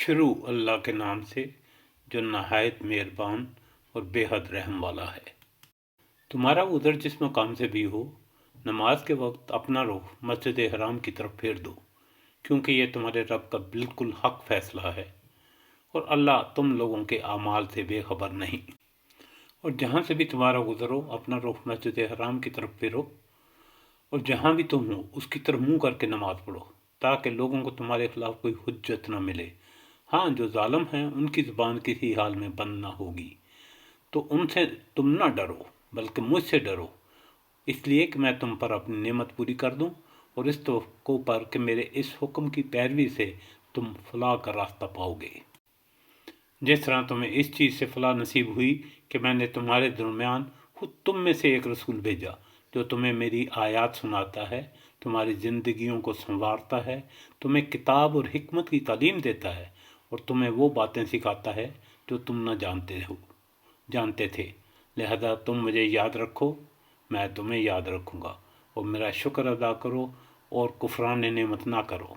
شروع اللہ کے نام سے جو نہایت مہربان اور بے حد رحم والا ہے۔ تمہارا عذر جس مقام سے بھی ہو، نماز کے وقت اپنا رخ مسجد حرام کی طرف پھیر دو، کیونکہ یہ تمہارے رب کا بالکل حق فیصلہ ہے، اور اللہ تم لوگوں کے اعمال سے بے خبر نہیں۔ اور جہاں سے بھی تمہارا عذر ہو، اپنا رخ مسجد حرام کی طرف پھیرو، اور جہاں بھی تم ہو اس کی طرف منہ کر کے نماز پڑھو، تاکہ لوگوں کو تمہارے خلاف کوئی حجت نہ ملے۔ ہاں، جو ظالم ہیں ان کی زبان کسی حال میں بند نہ ہوگی، تو ان سے تم نہ ڈرو بلکہ مجھ سے ڈرو، اس لیے کہ میں تم پر اپنی نعمت پوری کر دوں، اور اس توقع پر کہ میرے اس حکم کی پیروی سے تم فلاح کا راستہ پاؤ گے۔ جس طرح تمہیں اس چیز سے فلاح نصیب ہوئی کہ میں نے تمہارے درمیان خود تم میں سے ایک رسول بھیجا جو تمہیں میری آیات سناتا ہے، تمہاری زندگیوں کو سنوارتا ہے، تمہیں کتاب اور حکمت کی تعلیم دیتا ہے، اور تمہیں وہ باتیں سکھاتا ہے جو تم نہ جانتے تھے۔ لہذا تم مجھے یاد رکھو، میں تمہیں یاد رکھوں گا، اور میرا شکر ادا کرو اور کفران نعمت نہ کرو۔